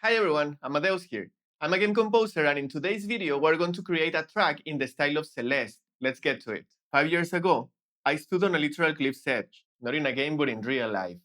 Hi everyone, Amadeus here. I'm a game composer and in today's video we're going to create a track in the style of Celeste. Let's get to it. 5 years ago, I stood on a literal cliff's edge, not in a game but in real life.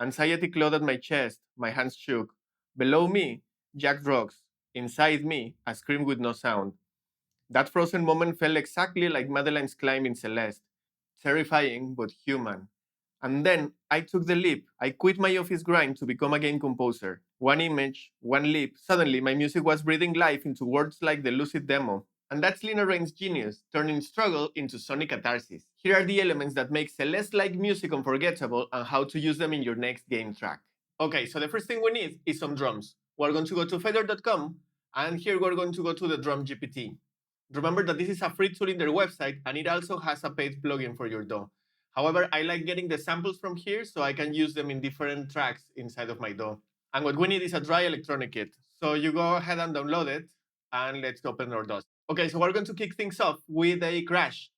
Anxiety clawed at my chest, my hands shook. Below me, jagged rocks. Inside me, a scream with no sound. That frozen moment felt exactly like Madeline's climb in Celeste. Terrifying but human. And then I took the leap. I quit my office grind to become a game composer. One image, one leap. Suddenly, my music was breathing life into words like the lucid demo. And that's Lena Raine's genius, turning struggle into sonic catharsis. Here are the elements that make Celeste-like music unforgettable and how to use them in your next game track. Okay, so the first thing we need is some drums. We're going to go to Fadr.com, and here we're going to go to the drum GPT. Remember that this is a free tool in their website, and it also has a paid plugin for your DAW. However, I like getting the samples from here so I can use them in different tracks inside of my DAW. And what we need is a dry electronic kit. So you go ahead and download it, and let's open our DAW. Okay, so we're going to kick things off with a crash.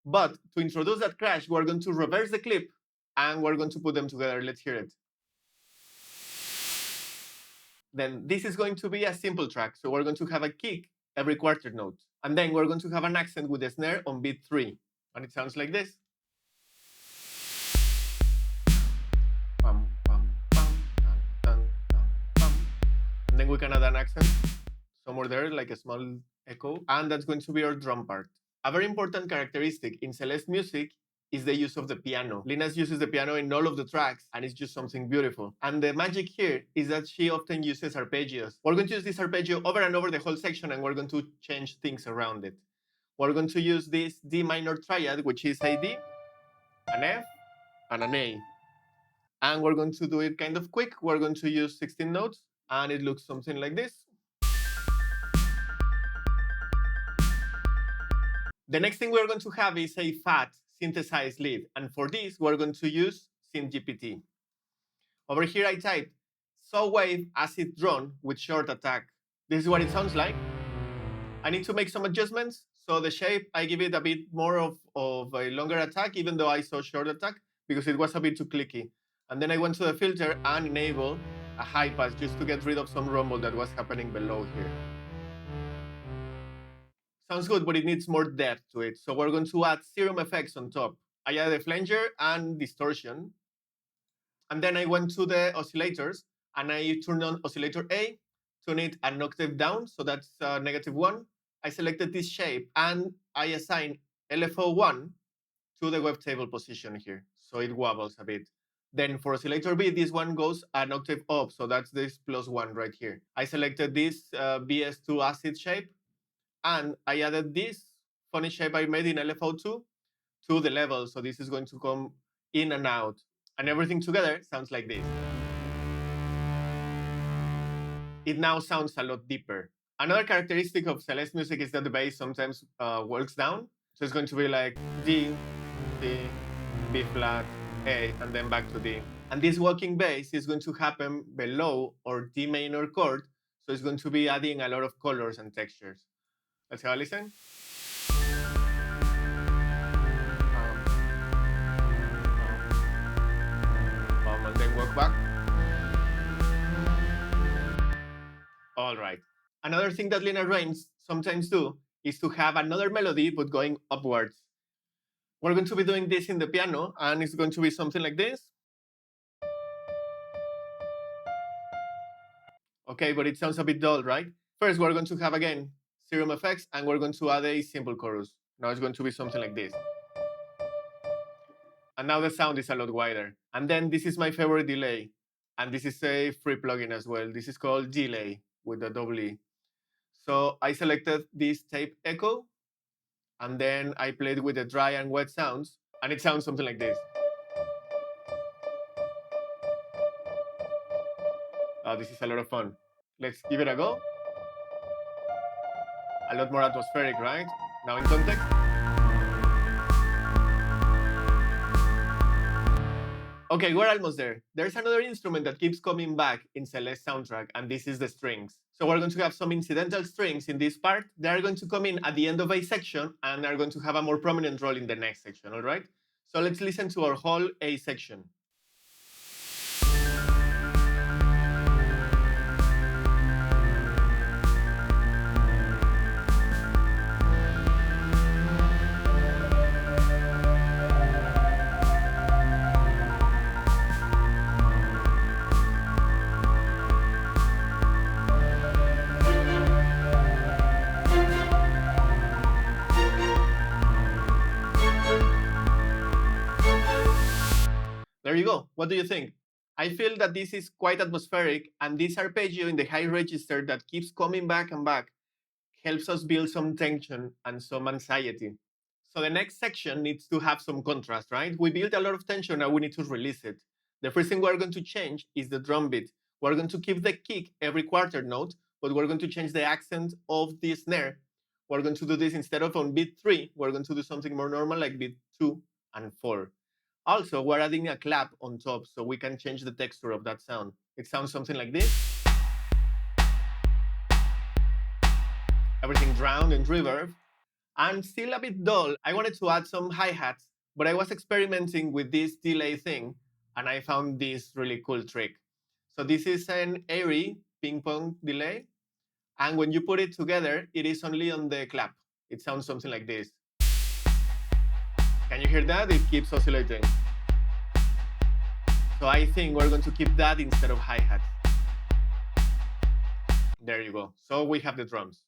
But to introduce that crash, we're going to reverse the clip, and we're going to put them together. Let's hear it. Then this is going to be a simple track. So we're going to have a kick every quarter note. And then we're going to have an accent with the snare on beat 3. And it sounds like this. Pum, pum, pum, dun, dun, dun, pum. And then we can add an accent somewhere there, like a small echo. And that's going to be our drum part. A very important characteristic in Celeste music is the use of the piano. Lena uses the piano in all of the tracks, and it's just something beautiful. And the magic here is that she often uses arpeggios. We're going to use this arpeggio over and over the whole section, and we're going to change things around it. We're going to use this D minor triad, which is a D, an F, and an A. And we're going to do it kind of quick. We're going to use 16 notes, and it looks something like this. The next thing we're going to have is a fat synthesized lead, and for this we're going to use SynthGPT. Over here I typed saw wave acid drone with short attack. This is what it sounds like. I need to make some adjustments, so the shape I give it a bit more of a longer attack, even though I saw short attack, because it was a bit too clicky. And then I went to the filter and enable a high pass just to get rid of some rumble that was happening below here. Sounds good, but it needs more depth to it. So we're going to add serum effects on top. I added a flanger and distortion. And then I went to the oscillators and I turned on oscillator A, tune it an octave down, so that's -1. I selected this shape and I assign LFO1 to the wavetable position here, so it wobbles a bit. Then for oscillator B, this one goes an octave up, so that's this +1 right here. I selected this BS2 acid shape, and I added this funny shape I made in LFO2 to the level, so this is going to come in and out. And everything together sounds like this. It now sounds a lot deeper. Another characteristic of Celeste music is that the bass sometimes walks down. So it's going to be like D, D, B flat, A, and then back to D. And this walking bass is going to happen below our D minor chord, so it's going to be adding a lot of colors and textures. Let's have a listen. And then walk back. All right. Another thing that Lena Raine sometimes do is to have another melody but going upwards. We're going to be doing this in the piano, and it's going to be something like this. Okay, but it sounds a bit dull, right? First, we're going to have, again, serum effects, and we're going to add a simple chorus. Now it's going to be something like this. And now the sound is a lot wider. And then this is my favorite delay. And this is a free plugin as well. This is called Delay with the double E. So I selected this tape echo, and then I played with the dry and wet sounds, and it sounds something like this. This is a lot of fun. Let's give it a go. A lot more atmospheric, right? Now in context. Okay, we're almost there. There's another instrument that keeps coming back in Celeste soundtrack, and this is the strings. So we're going to have some incidental strings in this part. They are going to come in at the end of a section and are going to have a more prominent role in the next section, all right? So let's listen to our whole A section. What do you think? I feel that this is quite atmospheric, and this arpeggio in the high register that keeps coming back and back helps us build some tension and some anxiety. So the next section needs to have some contrast, right? We built a lot of tension and we need to release it. The first thing we're going to change is the drum beat. We're going to keep the kick every quarter note, but we're going to change the accent of the snare. We're going to do this instead of on beat 3, we're going to do something more normal like beat 2 and 4. Also, we're adding a clap on top so we can change the texture of that sound. It sounds something like this. Everything drowned in reverb. And still a bit dull. I wanted to add some hi-hats, but I was experimenting with this delay thing, and I found this really cool trick. So this is an airy ping pong delay, and when you put it together, it is only on the clap. It sounds something like this. Can you hear that? It keeps oscillating. So I think we're going to keep that instead of hi-hats. There you go. So we have the drums.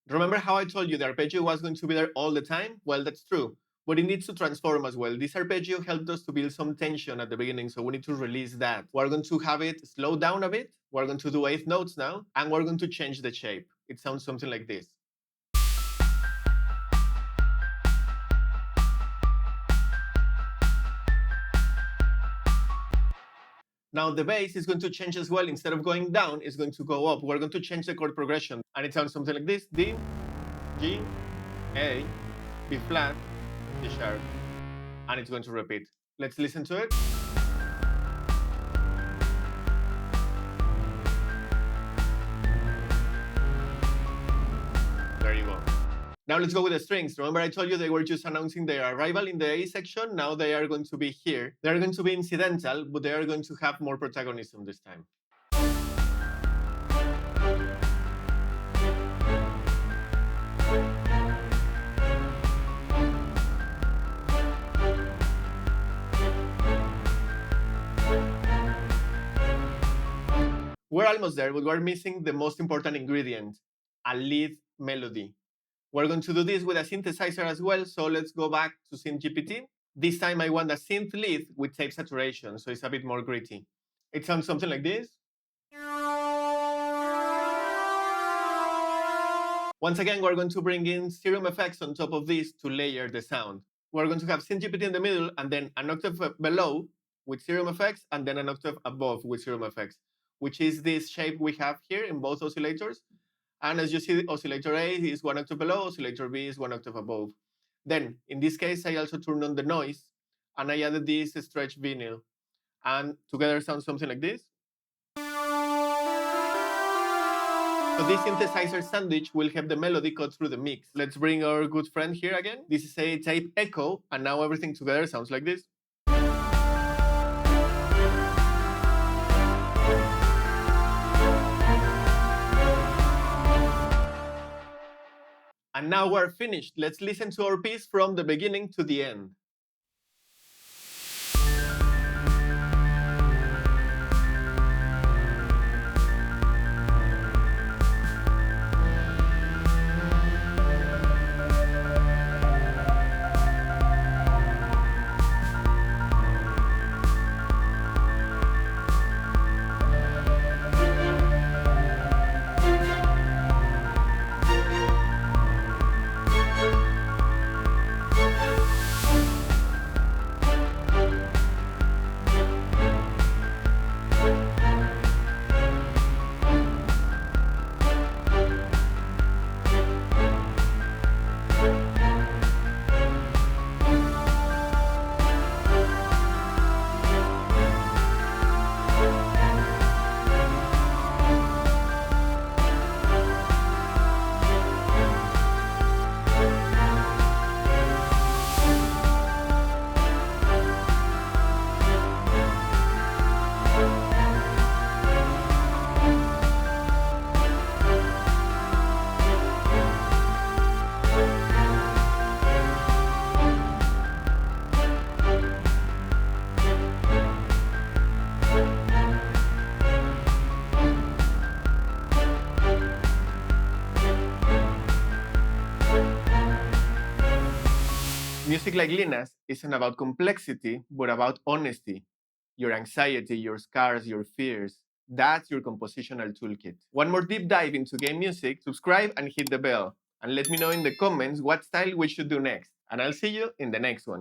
Remember how I told you the arpeggio was going to be there all the time? Well, that's true, but it needs to transform as well. This arpeggio helped us to build some tension at the beginning, so we need to release that. We're going to have it slow down a bit. We're going to do eighth notes now, and we're going to change the shape. It sounds something like this. Now the bass is going to change as well. Instead of going down, it's going to go up. We're going to change the chord progression, and it sounds something like this. D, G, A, B flat, G sharp, and it's going to repeat. Let's listen to it. There you go. Now let's go with the strings. Remember I told you they were just announcing their arrival in the A section? Now they are going to be here. They're going to be incidental, but they are going to have more protagonism this time. We're almost there, but we're missing the most important ingredient, a lead melody. We're going to do this with a synthesizer as well, so let's go back to SynthGPT. This time I want a synth lead with tape saturation, so it's a bit more gritty. It sounds something like this. Once again, we're going to bring in serum effects on top of this to layer the sound. We're going to have SynthGPT in the middle, and then an octave below with serum effects, and then an octave above with serum effects, which is this shape we have here in both oscillators. And as you see, oscillator A is one octave below, oscillator B is one octave above. Then, in this case, I also turned on the noise, and I added this stretch vinyl. And together sounds something like this. So this synthesizer sandwich will have the melody cut through the mix. Let's bring our good friend here again. This is a tape echo, and now everything together sounds like this. And now we're finished. Let's listen to our piece from the beginning to the end. Music like Lena's isn't about complexity, but about honesty. your anxiety, your scars, your fears. That's your compositional toolkit. One more deep dive into game music, subscribe and hit the bell. And let me know in the comments what style we should do next. And I'll see you in the next one.